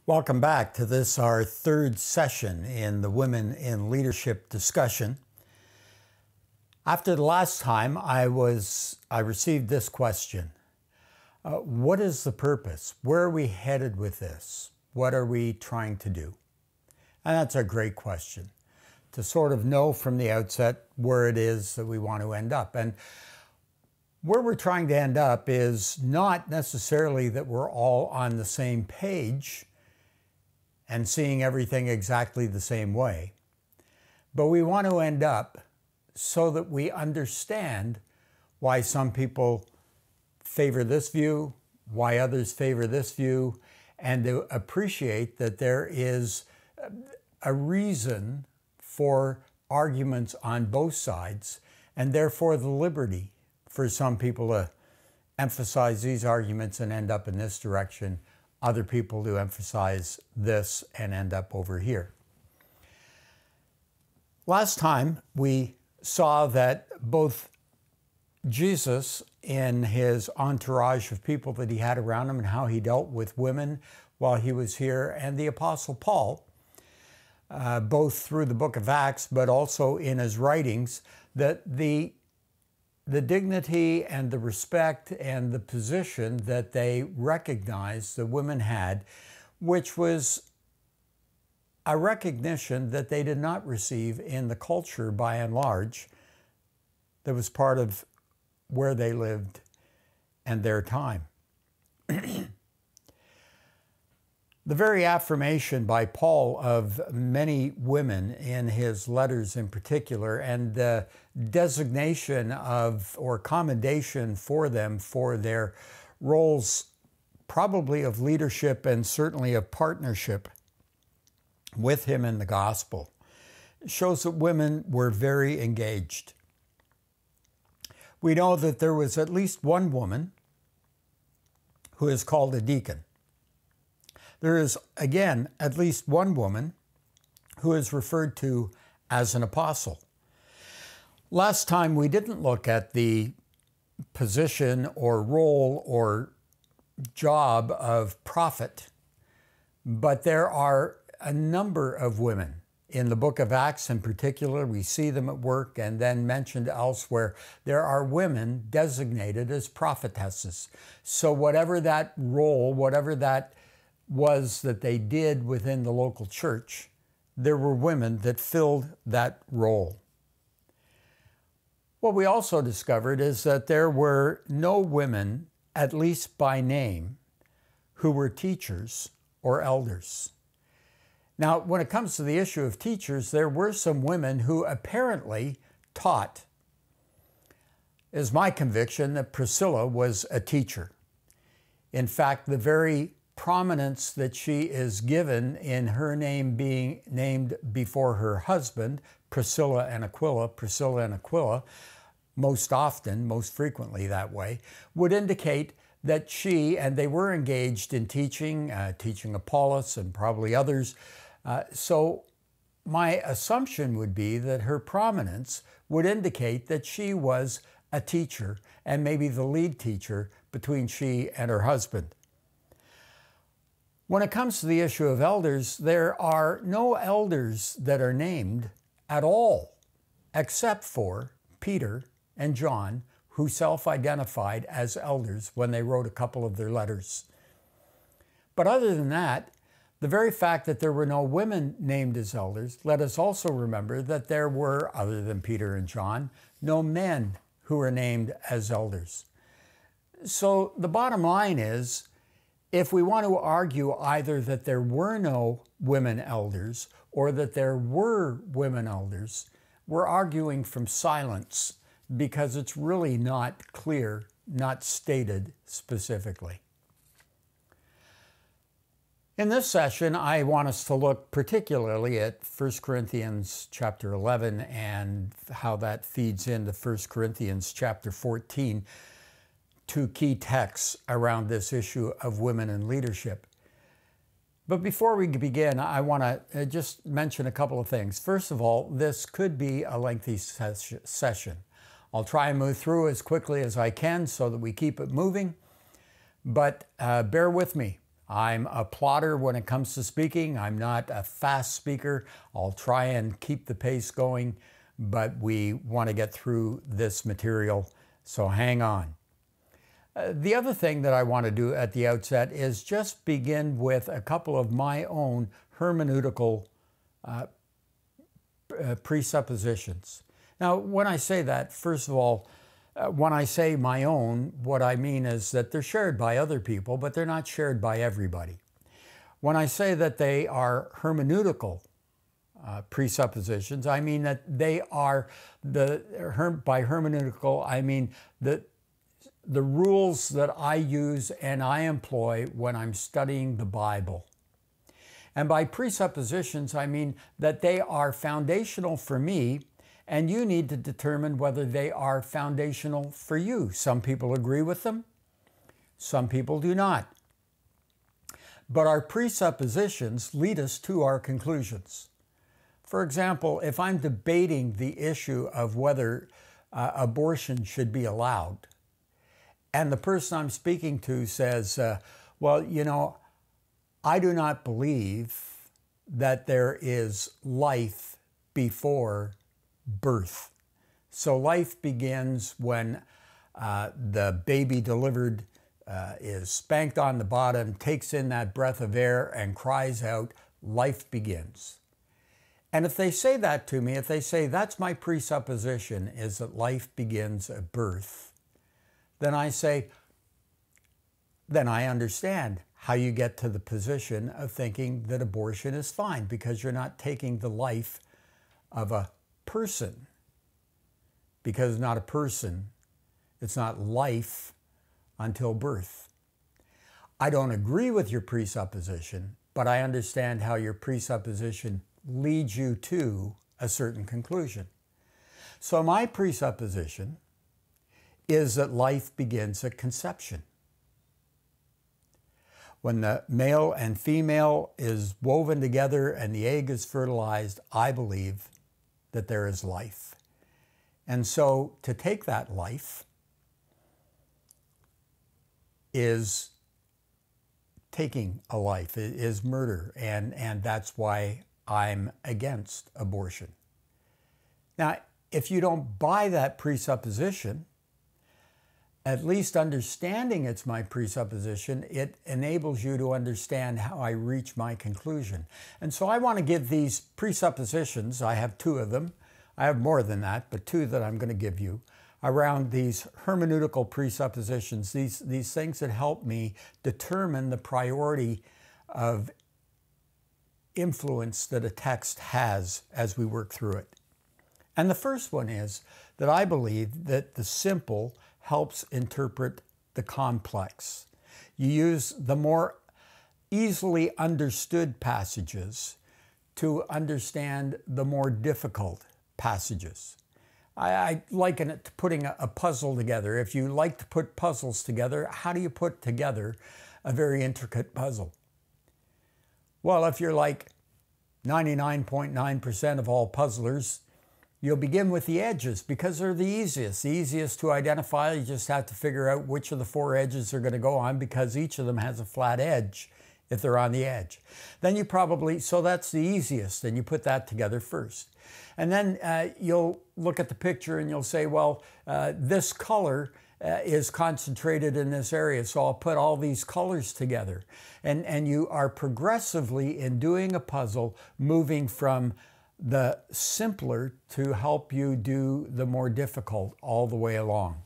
Welcome back to this, our third session in the Women in Leadership discussion. After the last time, I received this question. What is the purpose? Where are we headed with this? What are we trying to do? And that's a great question, to sort of know from the outset where it is that we want to end up. And where we're trying to end up is not necessarily that we're all on the same page and seeing everything exactly the same way, but we want to end up so that we understand why some people favor this view, why others favor this view, and to appreciate that there is a reason for arguments on both sides, and therefore the liberty for some people to emphasize these arguments and end up in this direction, other people to emphasize this and end up over here. Last time we saw that both Jesus, in his entourage of people that he had around him and how he dealt with women while he was here, and the Apostle Paul, both through the book of Acts but also in his writings, that the dignity and the respect and the position that they recognized the women had, which was a recognition that they did not receive in the culture by and large that was part of where they lived and their time. The very affirmation by Paul of many women in his letters in particular, and the designation of or commendation for them for their roles probably of leadership and certainly of partnership with him in the gospel, shows that women were very engaged. We know that there was at least one woman who is called a deacon. There is, again, at least one woman who is referred to as an apostle. Last time we didn't look at the position or role or job of prophet, but there are a number of women. In the book of Acts in particular, we see them at work, and then mentioned elsewhere, there are women designated as prophetesses. So whatever that role, whatever that was that they did within the local church, there were women that filled that role. What we also discovered is that there were no women, at least by name, who were teachers or elders. Now, when it comes to the issue of teachers, there were some women who apparently taught. It is my conviction that Priscilla was a teacher. In fact, the very prominence that she is given in her name being named before her husband, Priscilla and Aquila, most often, most frequently that way, would indicate that she, and they were engaged in teaching, teaching Apollos and probably others. So my assumption would be that her prominence would indicate that she was a teacher and maybe the lead teacher between she and her husband. When it comes to the issue of elders, there are no elders that are named at all, except for Peter and John, who self-identified as elders when they wrote a couple of their letters. But other than that, the very fact that there were no women named as elders, let us also remember that there were, other than Peter and John, no men who were named as elders. So the bottom line is, if we want to argue either that there were no women elders or that there were women elders, we're arguing from silence because it's really not clear, not stated specifically. In this session, I want us to look particularly at 1 Corinthians chapter 11 and how that feeds into 1 Corinthians chapter 14, two key texts around this issue of women in leadership. But before we begin, I want to just mention a couple of things. First of all, this could be a lengthy session. I'll try and move through as quickly as I can so that we keep it moving, but bear with me. I'm a plotter when it comes to speaking. I'm not a fast speaker. I'll try and keep the pace going, but we want to get through this material, so hang on. The other thing that I want to do at the outset is just begin with a couple of my own hermeneutical presuppositions. Now, when I say that, first of all, when I say my own, what I mean is that they're shared by other people, but they're not shared by everybody. When I say that they are hermeneutical presuppositions, I mean that they are by hermeneutical, I mean the rules that I use and I employ when I'm studying the Bible. And by presuppositions, I mean that they are foundational for me, and you need to determine whether they are foundational for you. Some people agree with them, some people do not. But our presuppositions lead us to our conclusions. For example, if I'm debating the issue of whether abortion should be allowed, and the person I'm speaking to says, well, you know, I do not believe that there is life before birth. So life begins when the baby delivered is spanked on the bottom, takes in that breath of air and cries out, life begins. And if they say that to me, if they say that's my presupposition is that life begins at birth, then I say, then I understand how you get to the position of thinking that abortion is fine, because you're not taking the life of a person. Because it's not a person, it's not life until birth. I don't agree with your presupposition, but I understand how your presupposition leads you to a certain conclusion. So my presupposition is that life begins at conception. When the male and female is woven together and the egg is fertilized, I believe that there is life. And so to take that life is taking a life, is murder, and that's why I'm against abortion. Now, if you don't buy that presupposition, at least understanding it's my presupposition, it enables you to understand how I reach my conclusion. And so I want to give these presuppositions, I have two of them, I have more than that, but two that I'm going to give you, around these hermeneutical presuppositions, these things that help me determine the priority of influence that a text has as we work through it. And the first one is that I believe that the simple helps interpret the complex. You use the more easily understood passages to understand the more difficult passages. I liken it to putting a puzzle together. If you like to put puzzles together, how do you put together a very intricate puzzle? Well, if you're like 99.9% of all puzzlers, you'll begin with the edges because they're the easiest to identify. You just have to figure out which of the four edges they're going to go on, because each of them has a flat edge if they're on the edge. Then you so that's the easiest, and you put that together first. And then you'll look at the picture and you'll say, well, this color is concentrated in this area, so I'll put all these colors together. And you are progressively, in doing a puzzle, moving from the simpler to help you do the more difficult all the way along.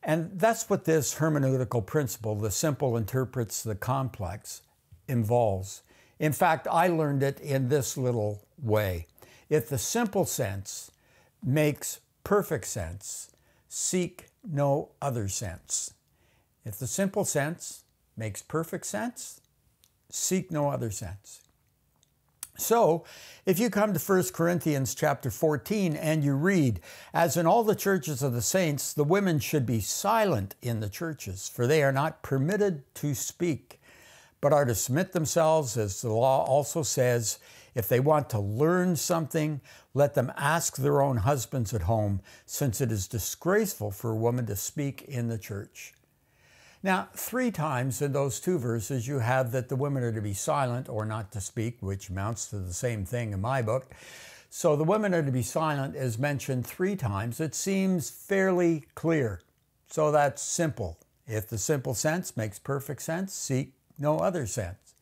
And that's what this hermeneutical principle, the simple interprets the complex, involves. In fact, I learned it in this little way. If the simple sense makes perfect sense, seek no other sense. If the simple sense makes perfect sense, seek no other sense. So, if you come to 1 Corinthians chapter 14 and you read, as in all the churches of the saints, the women should be silent in the churches, for they are not permitted to speak, but are to submit themselves, as the law also says. If they want to learn something, let them ask their own husbands at home, since it is disgraceful for a woman to speak in the church. Now, 3 times in those 2 verses, you have that the women are to be silent or not to speak, which amounts to the same thing in my book. So the women are to be silent is mentioned 3 times. It seems fairly clear. So that's simple. If the simple sense makes perfect sense, seek no other sense.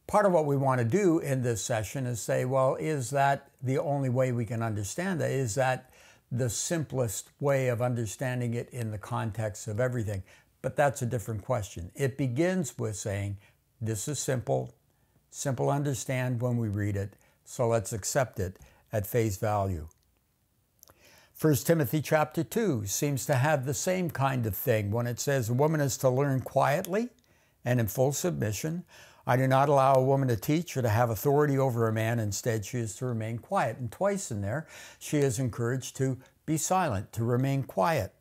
Part of what we want to do in this session is say, well, is that the only way we can understand that? Is that the simplest way of understanding it in the context of everything? But that's a different question. It begins with saying, this is simple to understand when we read it, so let's accept it at face value. 1 Timothy chapter 2 seems to have the same kind of thing when it says a woman is to learn quietly and in full submission. I do not allow a woman to teach or to have authority over a man. Instead, she is to remain quiet. And twice in there, she is encouraged to be silent, to remain quiet.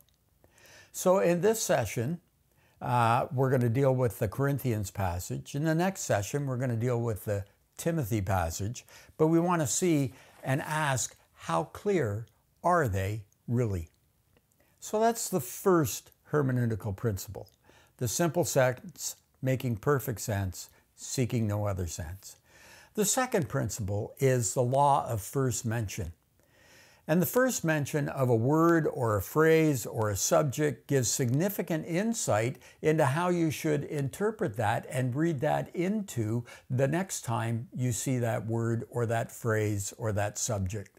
So in this session, we're going to deal with the Corinthians passage. In the next session, we're going to deal with the Timothy passage. But we want to see and ask, how clear are they really? So that's the first hermeneutical principle. The simple sense making perfect sense, seeking no other sense. The second principle is the law of first mention. And the first mention of a word or a phrase or a subject gives significant insight into how you should interpret that and read that into the next time you see that word or that phrase or that subject.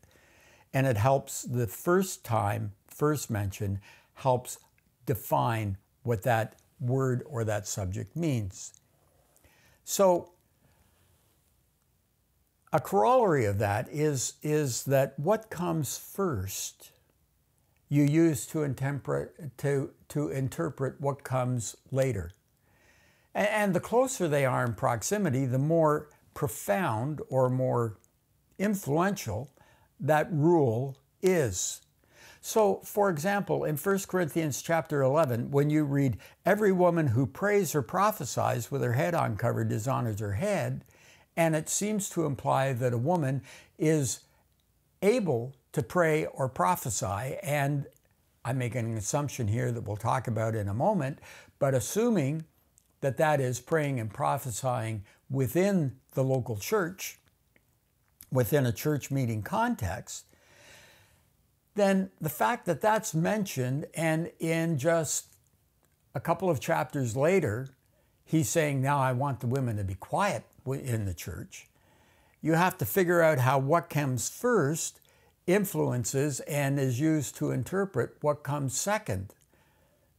And it helps the first mention helps define what that word or that subject means. So a corollary of that is that what comes first you use to interpret what comes later. And the closer they are in proximity, the more profound or more influential that rule is. So, for example, in 1 Corinthians chapter 11, when you read, every woman who prays or prophesies with her head uncovered dishonors her head, and it seems to imply that a woman is able to pray or prophesy, and I'm making an assumption here that we'll talk about in a moment, but assuming that that is praying and prophesying within the local church, within a church meeting context, then the fact that that's mentioned, and in just a couple of chapters later, he's saying, now I want the women to be quiet in the church. You have to figure out how what comes first influences and is used to interpret what comes second,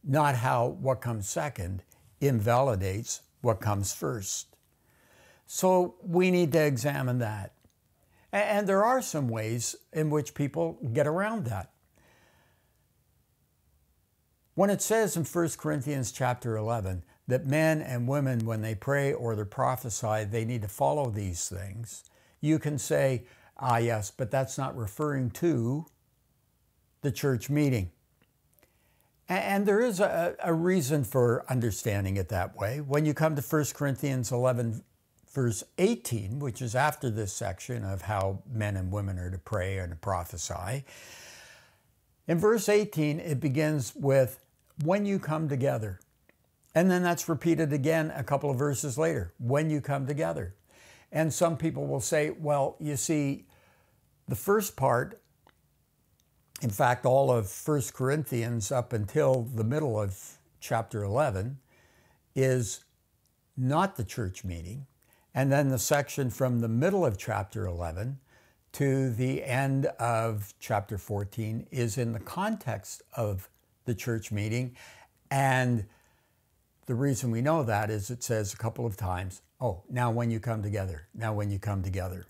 not how what comes second invalidates what comes first. So we need to examine that. And there are some ways in which people get around that. When it says in 1 Corinthians chapter 11 that men and women, when they pray or they prophesy, they need to follow these things, you can say, yes, but that's not referring to the church meeting. And there is a reason for understanding it that way. When you come to 1 Corinthians 11, verse 18, which is after this section of how men and women are to pray and to prophesy, in verse 18, it begins with, when you come together. And then that's repeated again a couple of verses later, when you come together. And some people will say, well, you see, the first part, in fact, all of 1 Corinthians up until the middle of chapter 11 is not the church meeting. And then the section from the middle of chapter 11 to the end of chapter 14 is in the context of the church meeting. And the reason we know that is it says a couple of times, oh, now when you come together, now when you come together.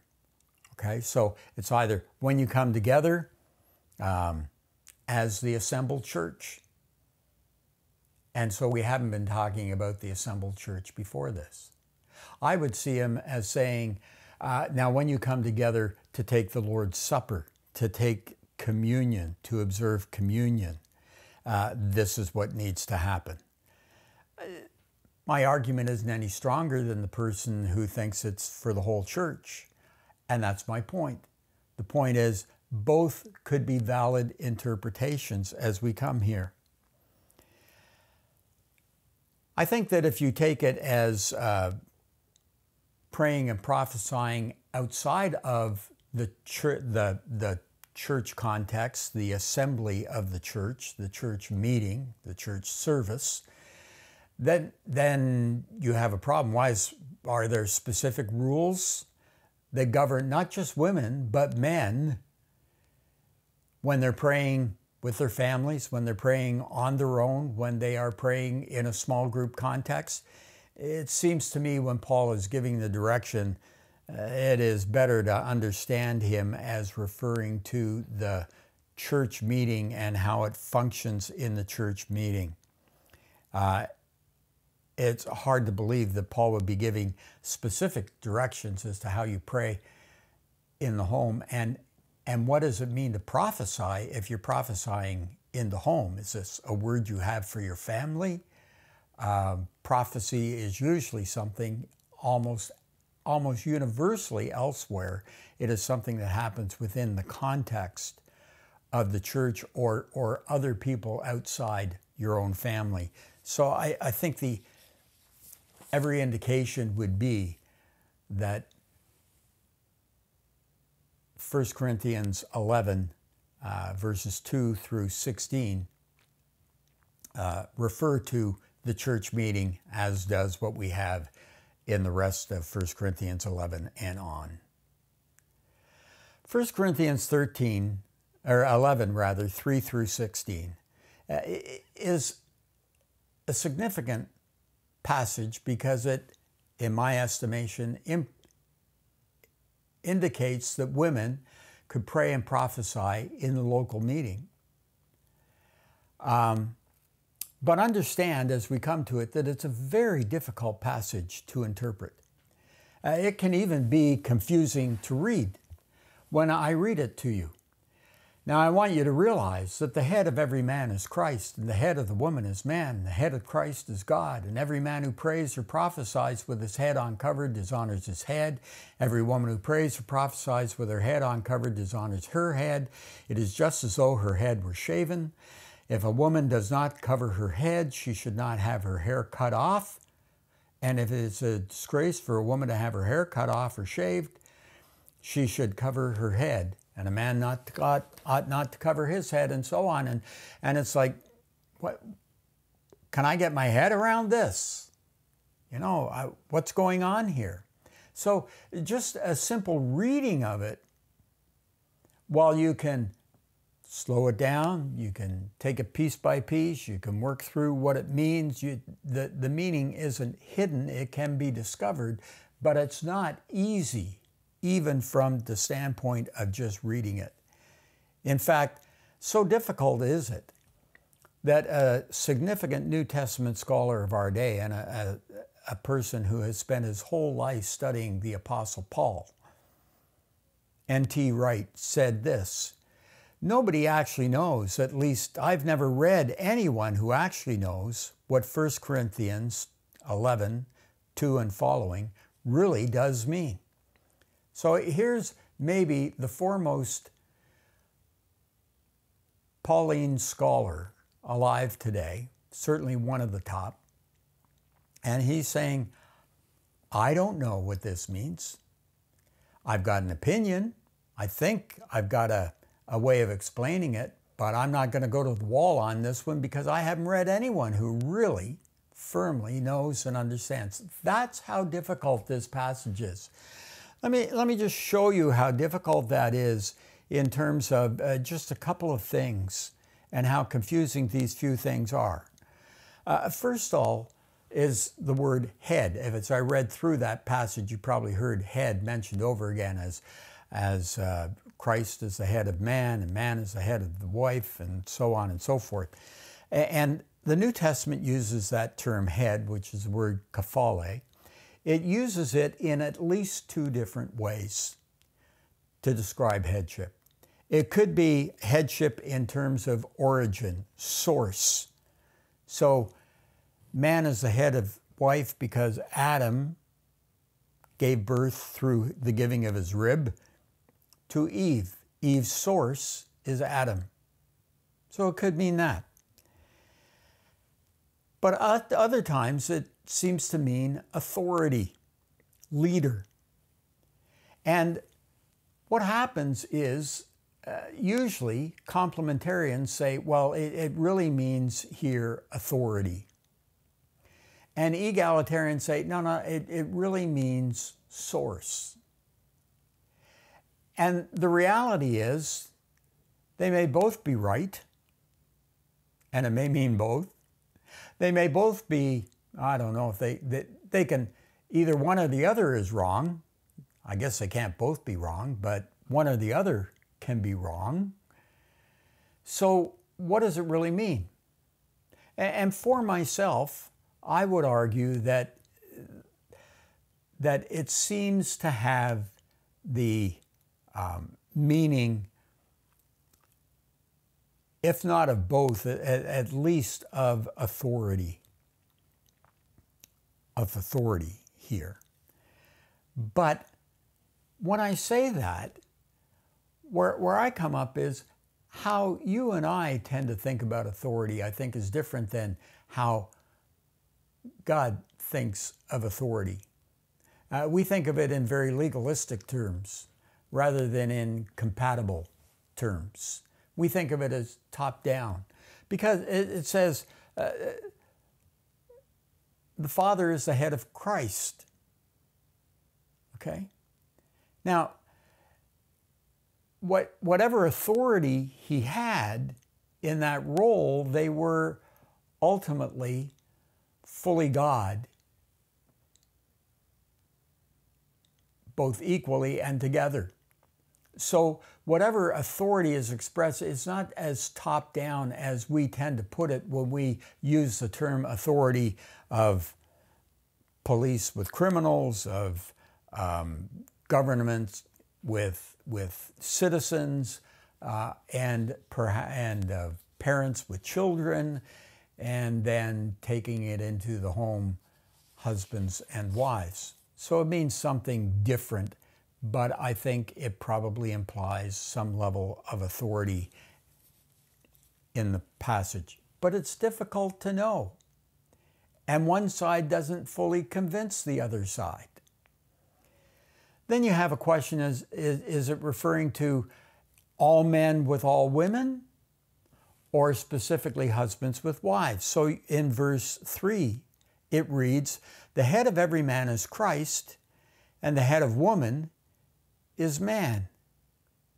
Okay, so it's either when you come together as the assembled church. And so we haven't been talking about the assembled church before this. I would see him as saying, now when you come together to take the Lord's Supper, to take communion, to observe communion, this is what needs to happen. My argument isn't any stronger than the person who thinks it's for the whole church. And that's my point. The point is, both could be valid interpretations as we come here. I think that if you take it as praying and prophesying outside of the church context, the assembly of the church meeting, the church service, then you have a problem. Are there specific rules that govern not just women, but men when they're praying with their families, when they're praying on their own, when they are praying in a small group context? It seems to me when Paul is giving the direction, it is better to understand him as referring to the church meeting and how it functions in the church meeting. It's hard to believe that Paul would be giving specific directions as to how you pray in the home. And what does it mean to prophesy if you're prophesying in the home? Is this a word you have for your family? Prophecy is usually something almost universally elsewhere. It is something that happens within the context of the church or other people outside your own family. So I think every indication would be that 1 Corinthians 11, verses 2 through 16, refer to the church meeting, as does what we have in the rest of 1 Corinthians 11 and on. 1 Corinthians 11, 3 through 16, is a significant passage because it, in my estimation, indicates that women could pray and prophesy in the local meeting. But understand as we come to it that it's a very difficult passage to interpret. It can even be confusing to read when I read it to you. Now I want you to realize that the head of every man is Christ, and the head of the woman is man, and the head of Christ is God. And every man who prays or prophesies with his head uncovered dishonors his head. Every woman who prays or prophesies with her head uncovered dishonors her head. It is just as though her head were shaven. If a woman does not cover her head, she should not have her hair cut off. And if it is a disgrace for a woman to have her hair cut off or shaved, she should cover her head. And a man ought not to cover his head, and so on. And it's like, what? Can I get my head around this? What's going on here? So just a simple reading of it, while you can slow it down, you can take it piece by piece, you can work through what it means. The meaning isn't hidden, it can be discovered, but it's not easy, even from the standpoint of just reading it. In fact, so difficult is it that a significant New Testament scholar of our day and a person who has spent his whole life studying the Apostle Paul, N.T. Wright, said this: nobody actually knows, at least I've never read anyone who actually knows what 1 Corinthians 11, 2 and following really does mean. So here's maybe the foremost Pauline scholar alive today, certainly one of the top, and he's saying, I don't know what this means. I've got an opinion. I think I've got a way of explaining it, but I'm not going to go to the wall on this one because I haven't read anyone who really firmly knows and understands. That's how difficult this passage is. Let me just show you how difficult that is in terms of just a couple of things and how confusing these few things are. First of all is the word head. As I read through that passage, you probably heard head mentioned over again as Christ is the head of man and man is the head of the wife and so on and so forth. And the New Testament uses that term head, which is the word kephale. It uses it in at least two different ways to describe headship. It could be headship in terms of origin, source. So man is the head of wife because Adam gave birth through the giving of his rib to Eve. Eve's source is Adam. So it could mean that. But at other times it seems to mean authority, leader. And what happens is usually complementarians say, well, it really means here authority. And egalitarians say, no, it really means source. And the reality is they may both be right, and it may mean both. They may both be, I don't know if they can, either one or the other is wrong. I guess they can't both be wrong, but one or the other can be wrong. So what does it really mean? And for myself, I would argue that it seems to have the meaning, if not of both, at least of authority here. But when I say that, where I come up is how you and I tend to think about authority, I think, is different than how God thinks of authority. We think of it in very legalistic terms rather than in compatible terms. We think of it as top-down because it says the Father is the head of Christ. Okay? Now, whatever authority he had in that role, they were ultimately fully God, both equally and together. So whatever authority is expressed is not as top-down as we tend to put it when we use the term authority of police with criminals, of governments with citizens, and parents with children, and then taking it into the home, husbands and wives. So it means something different, but I think it probably implies some level of authority in the passage. But it's difficult to know. And one side doesn't fully convince the other side. Then you have a question, is it referring to all men with all women, or specifically husbands with wives? So in verse 3, it reads, "The head of every man is Christ, and the head of woman is man."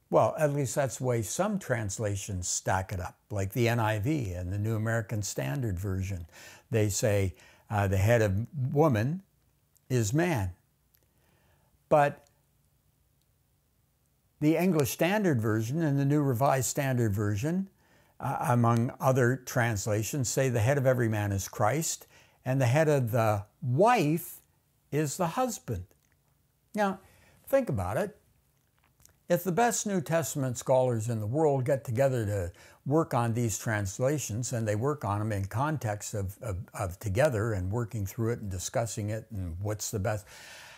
Well, at least that's the way some translations stack it up, like the NIV and the New American Standard Version. They say the head of woman is man. But the English Standard Version and the New Revised Standard Version, among other translations, say the head of every man is Christ, and the head of the wife is the husband. Now, think about it. If the best New Testament scholars in the world get together to work on these translations, and they work on them in context of together and working through it and discussing it and what's the best,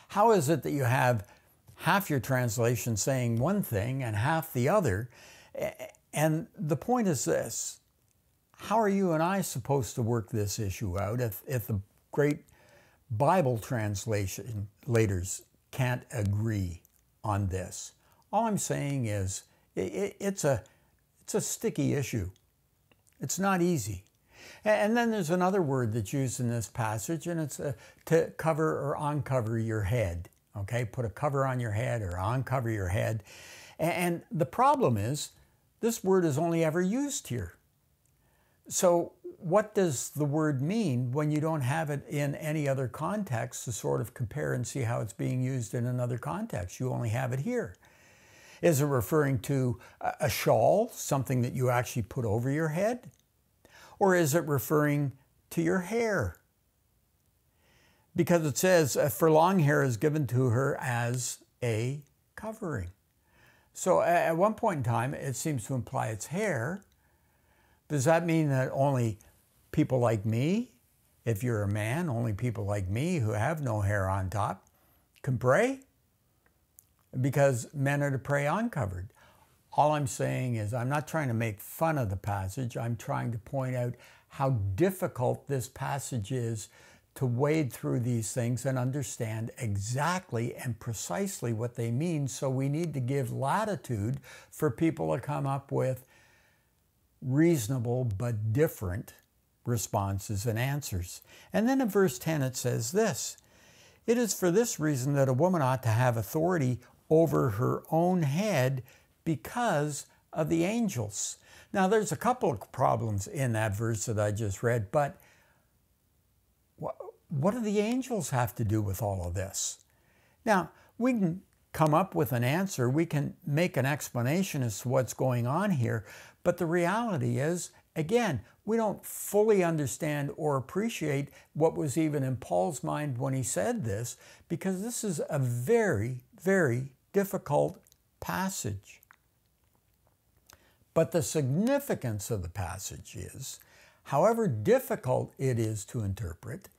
how is it that you have half your translation saying one thing and half the other? And the point is this: how are you and I supposed to work this issue out if the great Bible translators can't agree on this? All I'm saying is it's a sticky issue. It's not easy. And then there's another word that's used in this passage, and it's to cover or uncover your head. Okay, put a cover on your head or uncover your head. And the problem is, this word is only ever used here. So what does the word mean when you don't have it in any other context to sort of compare and see how it's being used in another context? You only have it here. Is it referring to a shawl, something that you actually put over your head? Or is it referring to your hair? Because it says, for long hair is given to her as a covering. So at one point in time, it seems to imply it's hair. Does that mean that only people like me, if you're a man, only people like me who have no hair on top can pray? Because men are to pray uncovered. All I'm saying is I'm not trying to make fun of the passage. I'm trying to point out how difficult this passage is to wade through these things and understand exactly and precisely what they mean. So we need to give latitude for people to come up with reasonable but different responses and answers. And then in verse 10 it says this, "It is for this reason that a woman ought to have authority over her own head because of the angels." Now there's a couple of problems in that verse that I just read, but what do the angels have to do with all of this? Now, we can come up with an answer, we can make an explanation as to what's going on here, but the reality is, again, we don't fully understand or appreciate what was even in Paul's mind when he said this, because this is a very, very difficult passage. But the significance of the passage is, however difficult it is to interpret,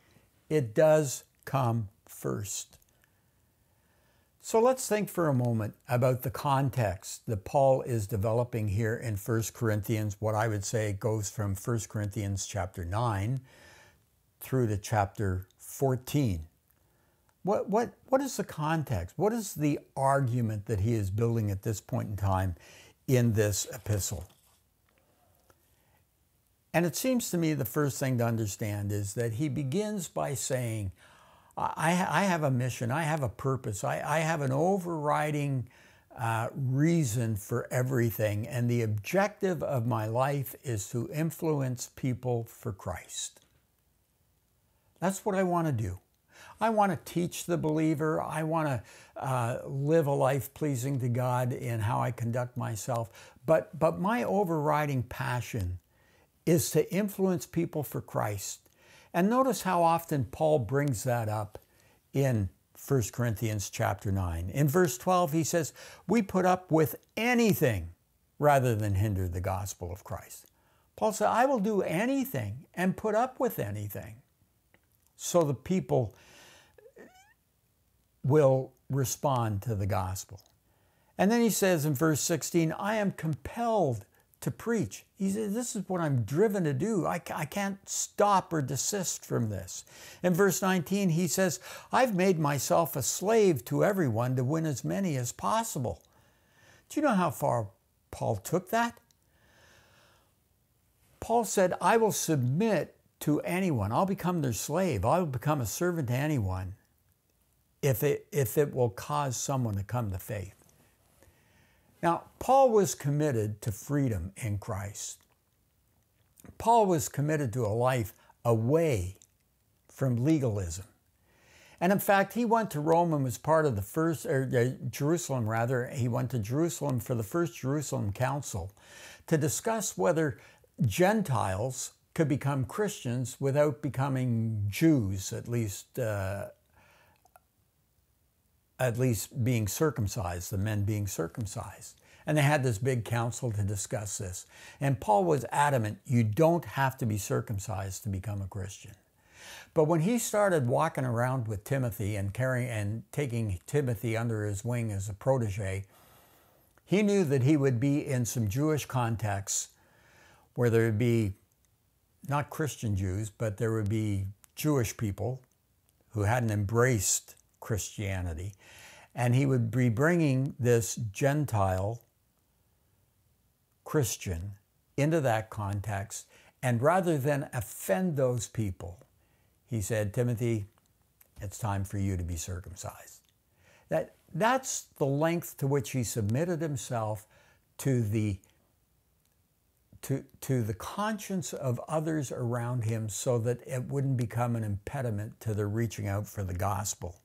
it does come first. So let's think for a moment about the context that Paul is developing here in 1 Corinthians. What I would say goes from 1 Corinthians chapter 9 through to chapter 14. What is the context? What is the argument that he is building at this point in time in this epistle? And it seems to me the first thing to understand is that he begins by saying, I have a mission, I have a purpose, I have an overriding reason for everything, and the objective of my life is to influence people for Christ. That's what I want to do. I want to teach the believer. I want to live a life pleasing to God in how I conduct myself. But my overriding passion is to influence people for Christ. And notice how often Paul brings that up in 1 Corinthians chapter 9. In verse 12, he says, "We put up with anything rather than hinder the gospel of Christ." Paul said, I will do anything and put up with anything so the people will respond to the gospel. And then he says in verse 16, "I am compelled to preach." He says, this is what I'm driven to do. I can't stop or desist from this. In verse 19, he says, "I've made myself a slave to everyone to win as many as possible." Do you know how far Paul took that? Paul said, I will submit to anyone. I'll become their slave. I will become a servant to anyone if it will cause someone to come to faith. Now, Paul was committed to freedom in Christ. Paul was committed to a life away from legalism. And in fact, he went to Rome and was part of the first, Jerusalem rather, he went to Jerusalem for the first Jerusalem Council to discuss whether Gentiles could become Christians without becoming Jews, at least being circumcised, the men being circumcised. And they had this big council to discuss this. And Paul was adamant, you don't have to be circumcised to become a Christian. But when he started walking around with Timothy and taking Timothy under his wing as a protege, he knew that he would be in some Jewish contexts where there would be not Christian Jews, but there would be Jewish people who hadn't embraced Christianity. And he would be bringing this Gentile Christian into that context. And rather than offend those people, he said, Timothy, it's time for you to be circumcised. That's the length to which he submitted himself to the conscience of others around him so that it wouldn't become an impediment to their reaching out for the gospel.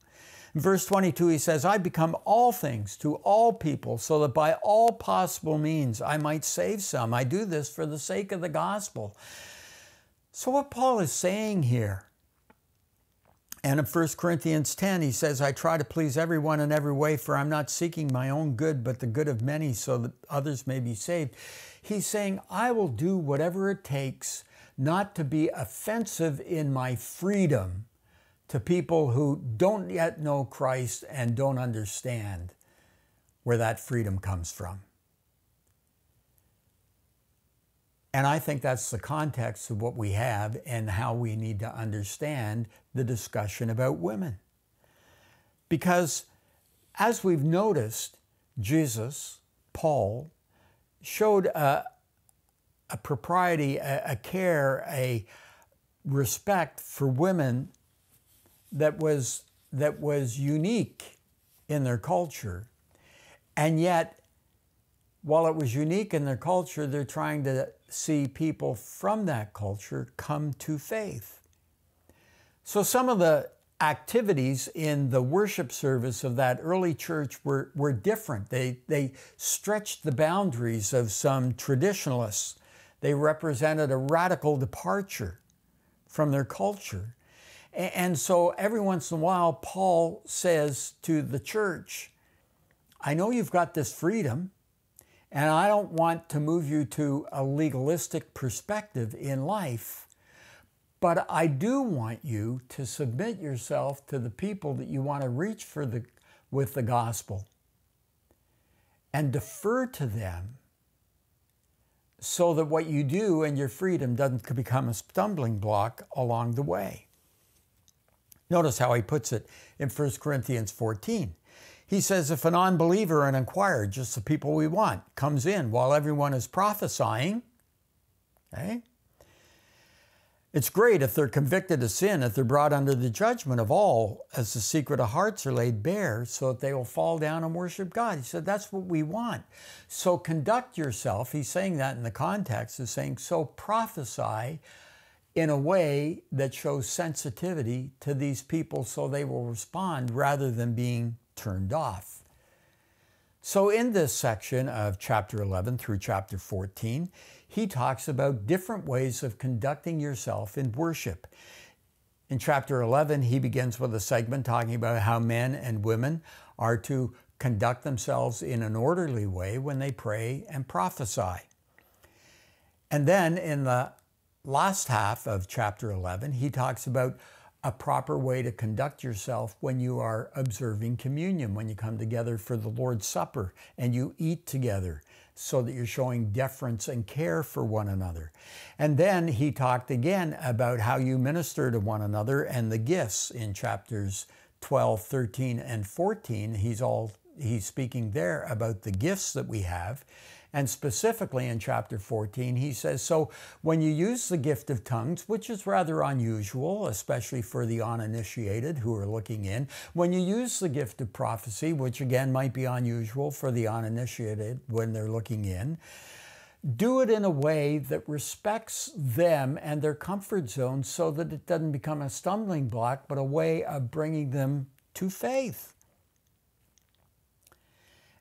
In verse 22, he says, I become all things to all people so that by all possible means I might save some. I do this for the sake of the gospel. So what Paul is saying here, and in 1 Corinthians 10, he says, I try to please everyone in every way, for I'm not seeking my own good, but the good of many so that others may be saved. He's saying, I will do whatever it takes not to be offensive in my freedom to people who don't yet know Christ and don't understand where that freedom comes from. And I think that's the context of what we have and how we need to understand the discussion about women. Because as we've noticed, Jesus, Paul, showed a propriety, a care, a respect for women that was unique in their culture. And yet, while it was unique in their culture, they're trying to see people from that culture come to faith. So some of the activities in the worship service of that early church were different. They stretched the boundaries of some traditionalists. They represented a radical departure from their culture. And so every once in a while, Paul says to the church, I know you've got this freedom, and I don't want to move you to a legalistic perspective in life, but I do want you to submit yourself to the people that you want to reach with the gospel and defer to them so that what you do and your freedom doesn't become a stumbling block along the way. Notice how he puts it in 1 Corinthians 14. He says, if an unbeliever, an inquirer, just the people we want, comes in while everyone is prophesying, okay? It's great if they're convicted of sin, if they're brought under the judgment of all, as the secret of hearts are laid bare, so that they will fall down and worship God. He said, that's what we want. So conduct yourself, he's saying that in the context of saying, so prophesy in a way that shows sensitivity to these people so they will respond rather than being turned off. So in this section of chapter 11 through chapter 14, he talks about different ways of conducting yourself in worship. In chapter 11, he begins with a segment talking about how men and women are to conduct themselves in an orderly way when they pray and prophesy. And then in the last half of chapter 11, he talks about a proper way to conduct yourself when you are observing communion, when you come together for the Lord's Supper and you eat together, so that you're showing deference and care for one another. And then he talked again about how you minister to one another and the gifts in chapters 12, 13, and 14. He's speaking there about the gifts that we have. And specifically in chapter 14, he says, so when you use the gift of tongues, which is rather unusual, especially for the uninitiated who are looking in, when you use the gift of prophecy, which again might be unusual for the uninitiated when they're looking in, do it in a way that respects them and their comfort zone so that it doesn't become a stumbling block, but a way of bringing them to faith.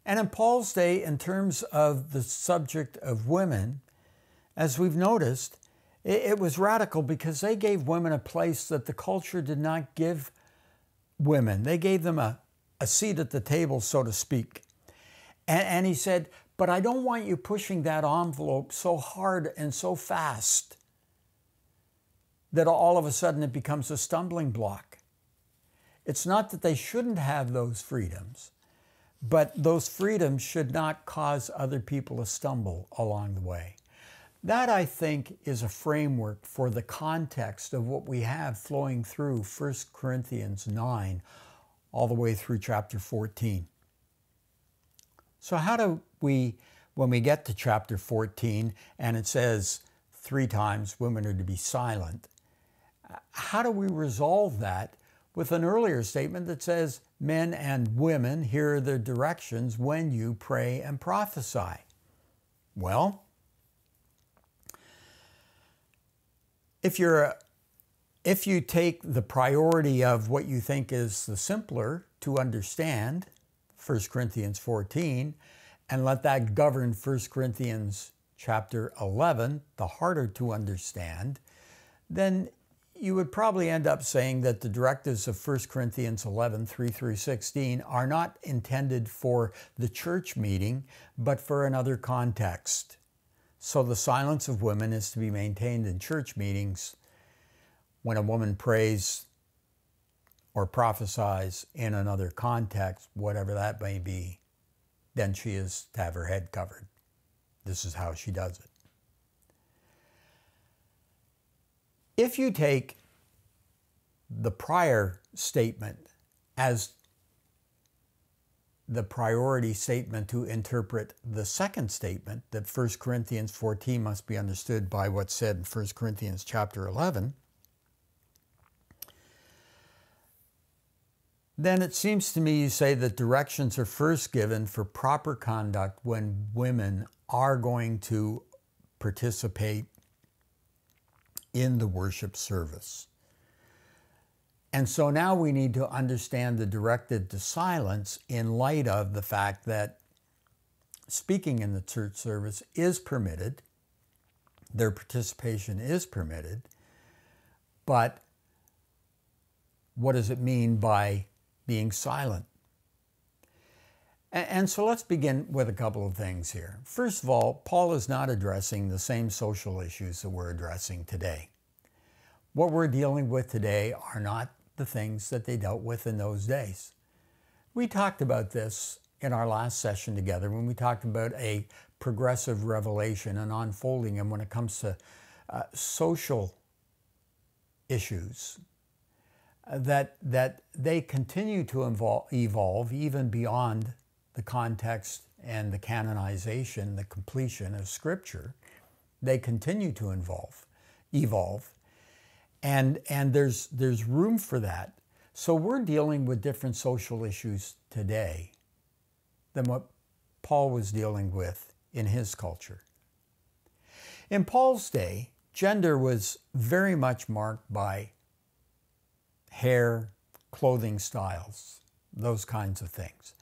And in Paul's day, in terms of the subject of women, as we've noticed, it was radical because they gave women a place that the culture did not give women. They gave them a seat at the table, so to speak. And he said, but I don't want you pushing that envelope so hard and so fast that all of a sudden it becomes a stumbling block. It's not that they shouldn't have those freedoms, but those freedoms should not cause other people to stumble along the way. That, I think, is a framework for the context of what we have flowing through 1 Corinthians 9 all the way through chapter 14. So how do we, when we get to chapter 14 and it says 3 times women are to be silent, how do we resolve that with an earlier statement that says, men and women, here are the directions when you pray and prophesy? Well, if you take the priority of what you think is the simpler to understand, 1 Corinthians 14, and let that govern 1 Corinthians chapter 11, the harder to understand, then you would probably end up saying that the directives of 1 Corinthians 11, 3 through 16 are not intended for the church meeting, but for another context. So the silence of women is to be maintained in church meetings when a woman prays or prophesies in another context, whatever that may be, then she is to have her head covered. This is how she does it. If you take the prior statement as the priority statement to interpret the second statement, that 1 Corinthians 14 must be understood by what's said in 1 Corinthians chapter 11, then it seems to me you say that directions are first given for proper conduct when women are going to participate in the worship service. And so now we need to understand the directed to silence in light of the fact that speaking in the church service is permitted, their participation is permitted, but what does it mean by being silent? And so let's begin with a couple of things here. First of all, Paul is not addressing the same social issues that we're addressing today. What we're dealing with today are not the things that they dealt with in those days. We talked about this in our last session together when we talked about a progressive revelation and unfolding, and when it comes to social issues, that they continue to evolve even beyond the context and the canonization, the completion of Scripture. They continue to evolve. And there's room for that. So we're dealing with different social issues today than what Paul was dealing with in his culture. In Paul's day, gender was very much marked by hair, clothing styles, those kinds of things.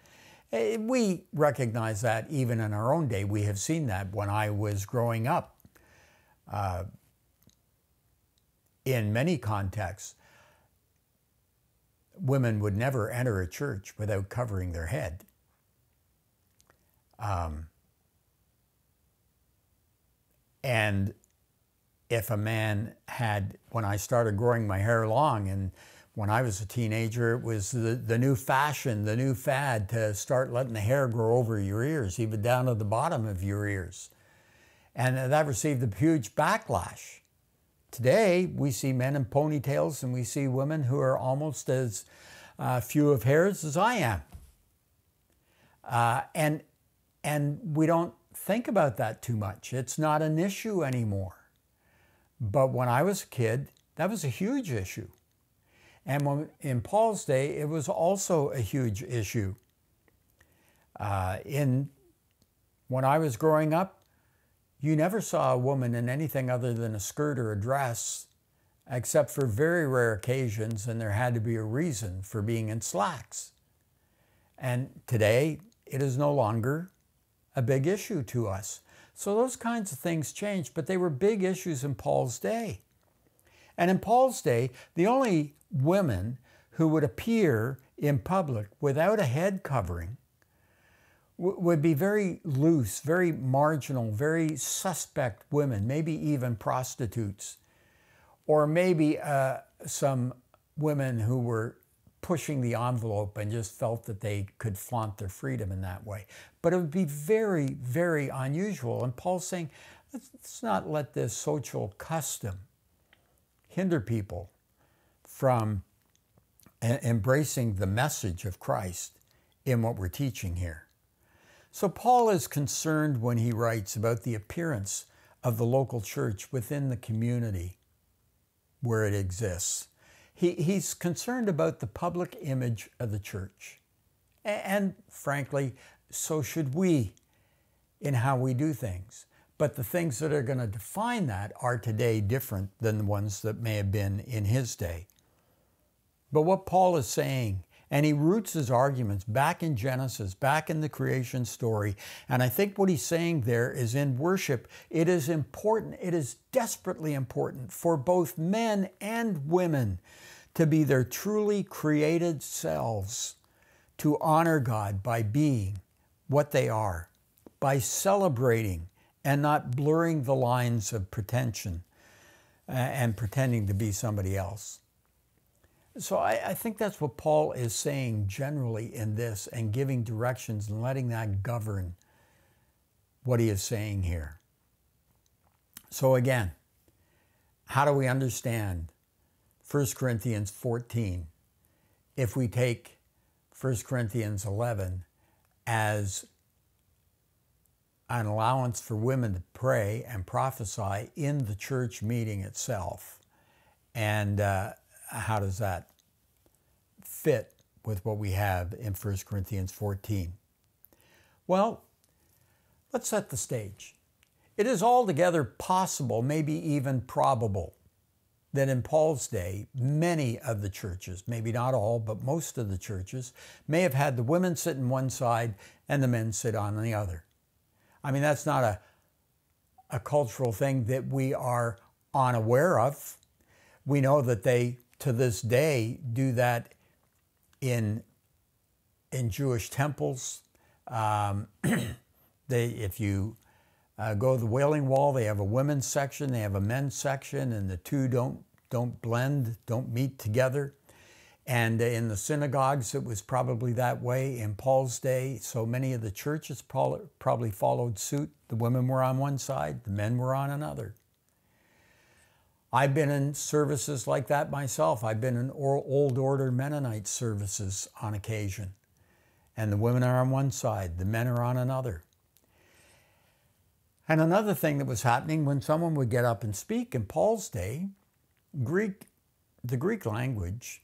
We recognize that even in our own day. We have seen that when I was growing up. In many contexts, women would never enter a church without covering their head. And if a man had, when I started growing my hair long, and when I was a teenager, it was the new fashion, the new fad to start letting the hair grow over your ears, even down to the bottom of your ears. And that received a huge backlash. Today, we see men in ponytails and we see women who are almost as few of hairs as I am. And we don't think about that too much. It's not an issue anymore. But when I was a kid, that was a huge issue. And in Paul's day, it was also a huge issue. When I was growing up, you never saw a woman in anything other than a skirt or a dress, except for very rare occasions, and there had to be a reason for being in slacks. And today, it is no longer a big issue to us. So those kinds of things changed, but they were big issues in Paul's day. And in Paul's day, the only women who would appear in public without a head covering would be very loose, very marginal, very suspect women, maybe even prostitutes, or maybe some women who were pushing the envelope and just felt that they could flaunt their freedom in that way. But it would be very, very unusual. And Paul's saying, let's not let this social custom hinder people from embracing the message of Christ in what we're teaching here. So Paul is concerned when he writes about the appearance of the local church within the community where it exists. He's concerned about the public image of the church. And frankly, so should we in how we do things. But the things that are going to define that are today different than the ones that may have been in his day. But what Paul is saying, and he roots his arguments back in Genesis, back in the creation story. And I think what he's saying there is in worship, it is important, it is desperately important for both men and women to be their truly created selves, to honor God by being what they are, by celebrating and not blurring the lines of pretension and pretending to be somebody else. So I think that's what Paul is saying generally in this, and giving directions and letting that govern what he is saying here. So again, how do we understand 1 Corinthians 14 if we take 1 Corinthians 11 as an allowance for women to pray and prophesy in the church meeting itself? And how does that fit with what we have in 1 Corinthians 14? Well, let's set the stage. It is altogether possible, maybe even probable, that in Paul's day, many of the churches, maybe not all, but most of the churches, may have had the women sit on one side and the men sit on the other. I mean, that's not a cultural thing that we are unaware of. We know that they, to this day, do that in Jewish temples. If you go to the Wailing Wall, they have a women's section, they have a men's section, and the two don't blend, don't meet together. And in the synagogues, it was probably that way in Paul's day. So many of the churches probably followed suit. The women were on one side, the men were on another. I've been in services like that myself. I've been in Old Order Mennonite services on occasion. And the women are on one side, the men are on another. And another thing that was happening when someone would get up and speak in Paul's day, the Greek language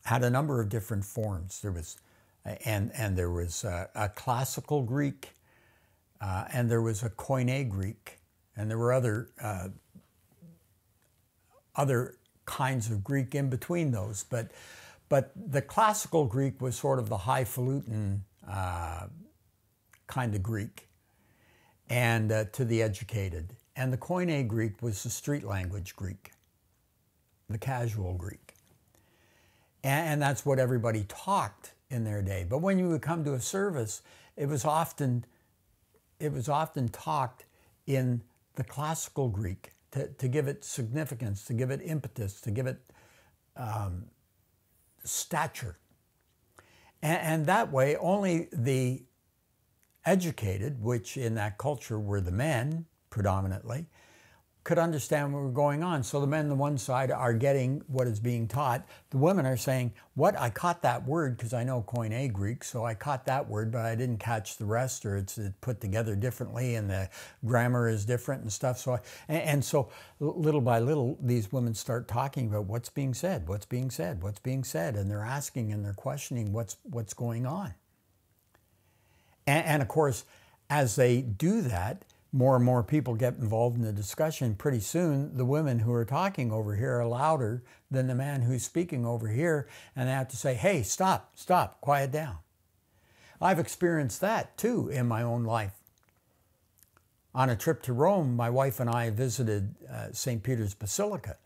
had a number of different forms. There was, there was a classical Greek, and there was a Koine Greek, and there were other kinds of Greek in between those. But the classical Greek was sort of the highfalutin kind of Greek, and to the educated. And the Koine Greek was the street language Greek, the casual Greek. And that's what everybody talked in their day. But when you would come to a service, it was often talked in the classical Greek to give it significance, to give it impetus, to give it stature. And that way, only the educated, which in that culture were the men predominantly, could understand what was going on. So the men on the one side are getting what is being taught. The women are saying, what? I caught that word because I know Koine Greek, so I caught that word, but I didn't catch the rest, or it's put together differently and the grammar is different and stuff. So so little by little, these women start talking about what's being said, what's being said, what's being said, and they're asking and they're questioning what's going on. And of course, as they do that, more and more people get involved in the discussion. Pretty soon, the women who are talking over here are louder than the man who's speaking over here, and they have to say, hey, stop, quiet down. I've experienced that too in my own life. On a trip to Rome, my wife and I visited St. Peter's Basilica.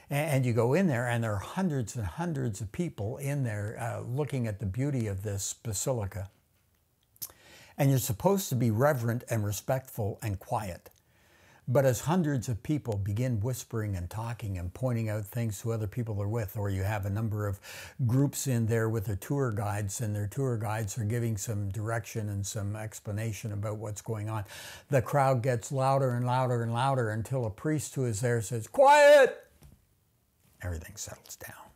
And you go in there, and there are hundreds and hundreds of people in there looking at the beauty of this basilica. And you're supposed to be reverent and respectful and quiet. But as hundreds of people begin whispering and talking and pointing out things to other people they're with, or you have a number of groups in there with their tour guides, and their tour guides are giving some direction and some explanation about what's going on, the crowd gets louder and louder and louder until a priest who is there says, quiet! Everything settles down.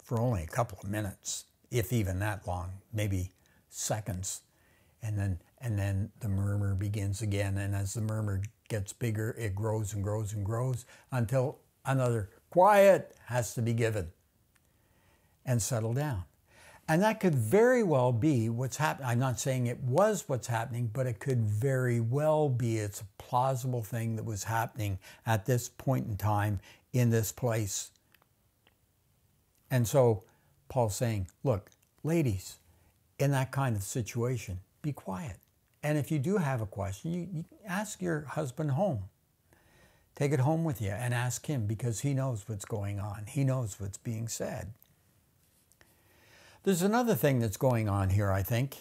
For only a couple of minutes, if even that long, maybe seconds, and then the murmur begins again, and as the murmur gets bigger, it grows and grows and grows until another quiet has to be given and settle down. And that could very well be what's happening. I'm not saying it was what's happening, but it could very well be. It's a plausible thing that was happening at this point in time in this place. And so Paul's saying, look, ladies, in that kind of situation, be quiet. And if you do have a question, you ask your husband home. Take it home with you and ask him, because he knows what's going on. He knows what's being said. There's another thing that's going on here, I think,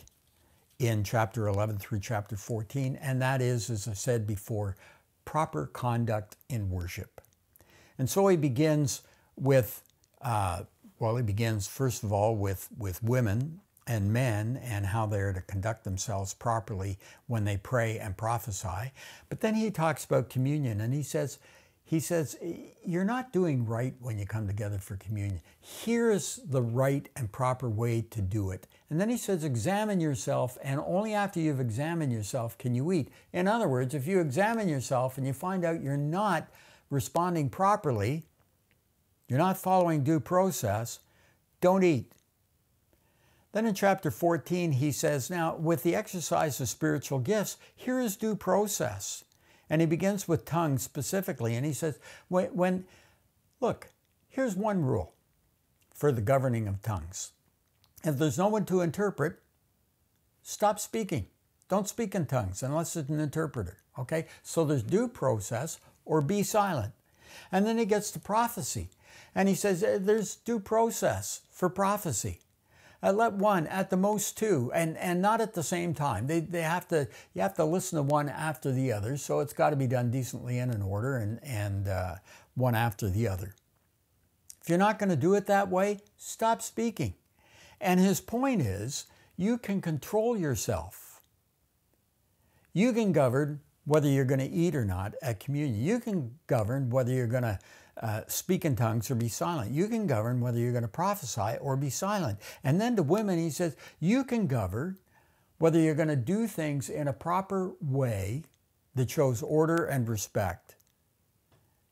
in chapter 11 through chapter 14, and that is, as I said before, proper conduct in worship. And so he begins with, he begins first of all with women, and men and how they're to conduct themselves properly when they pray and prophesy. But then he talks about communion, and he says, you're not doing right when you come together for communion. Here's the right and proper way to do it. And then he says, examine yourself, and only after you've examined yourself can you eat. In other words, if you examine yourself and you find out you're not responding properly, you're not following due process, don't eat. Then in chapter 14, he says, now, with the exercise of spiritual gifts, here is due process. And he begins with tongues specifically. And he says, look, here's one rule for the governing of tongues. If there's no one to interpret, stop speaking. Don't speak in tongues unless it's an interpreter, okay? So there's due process, or be silent. And then he gets to prophecy. And he says there's due process for prophecy. Let one, at the most two, and not at the same time. You have to listen to one after the other, so it's got to be done decently and in order, and one after the other. If you're not going to do it that way, stop speaking. And his point is, you can control yourself. You can govern whether you're going to eat or not at communion. You can govern whether you're going to speak in tongues or be silent. You can govern whether you're going to prophesy or be silent. And then to women, he says, you can govern whether you're going to do things in a proper way that shows order and respect.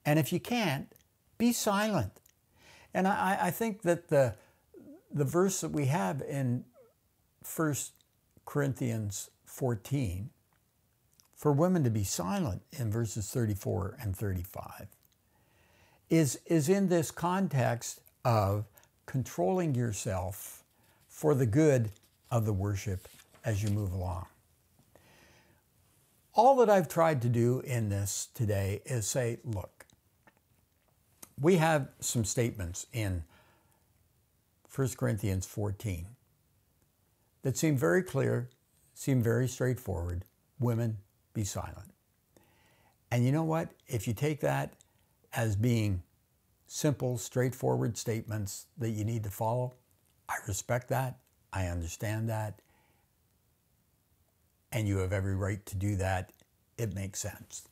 And if you can't, be silent. And I think that the verse that we have in 1 Corinthians 14, for women to be silent in verses 34 and 35, is in this context of controlling yourself for the good of the worship as you move along. All that I've tried to do in this today is say, look, we have some statements in 1 Corinthians 14 that seem very clear, seem very straightforward. Women, be silent. And you know what? If you take that as being simple, straightforward statements that you need to follow, I respect that. I understand that. And you have every right to do that. It makes sense.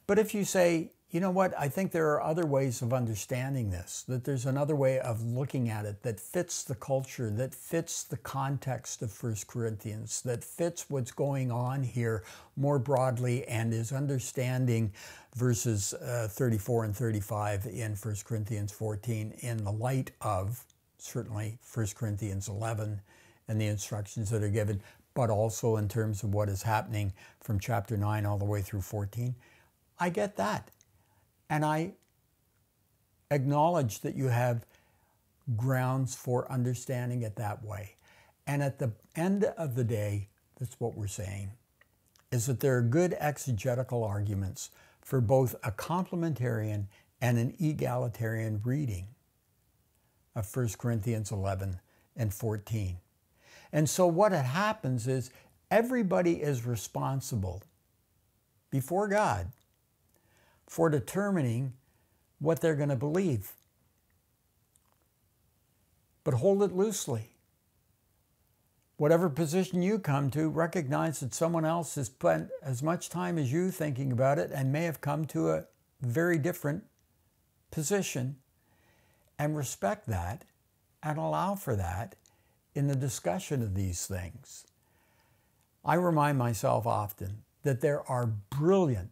But if you say, you know what, I think there are other ways of understanding this, that there's another way of looking at it that fits the culture, that fits the context of 1 Corinthians, that fits what's going on here more broadly and is understanding verses 34 and 35 in 1 Corinthians 14 in the light of certainly 1 Corinthians 11 and the instructions that are given, but also in terms of what is happening from chapter 9 all the way through 14, I get that. And I acknowledge that you have grounds for understanding it that way. And at the end of the day, that's what we're saying, is that there are good exegetical arguments for both a complementarian and an egalitarian reading of 1 Corinthians 11 and 14. And so what happens is everybody is responsible before God for determining what they're going to believe. But hold it loosely. Whatever position you come to, recognize that someone else has spent as much time as you thinking about it and may have come to a very different position, and respect that and allow for that in the discussion of these things. I remind myself often that there are brilliant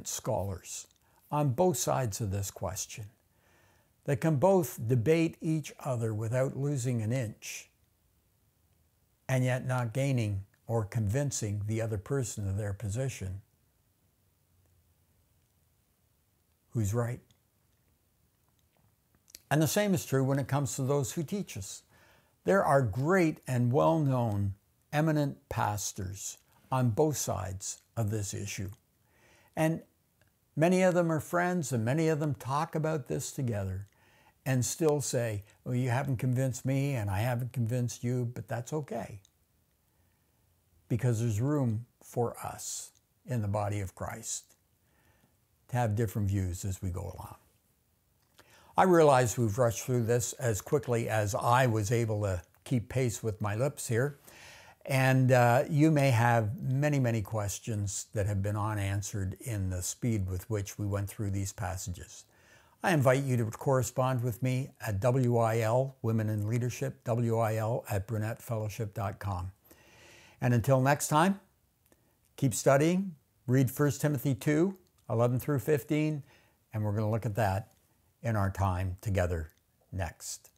scholars on both sides of this question that can both debate each other without losing an inch and yet not gaining or convincing the other person of their position who's right. And the same is true when it comes to those who teach us. There are great and well-known eminent pastors on both sides of this issue. And many of them are friends, and many of them talk about this together and still say, well, you haven't convinced me and I haven't convinced you, but that's okay. Because there's room for us in the body of Christ to have different views as we go along. I realize we've rushed through this as quickly as I was able to keep pace with my lips here. And you may have many, many questions that have been unanswered in the speed with which we went through these passages. I invite you to correspond with me at WIL, Women in Leadership, WIL@brunettefellowship.com. And until next time, keep studying, read 1 Timothy 2, 11 through 15, and we're going to look at that in our time together next.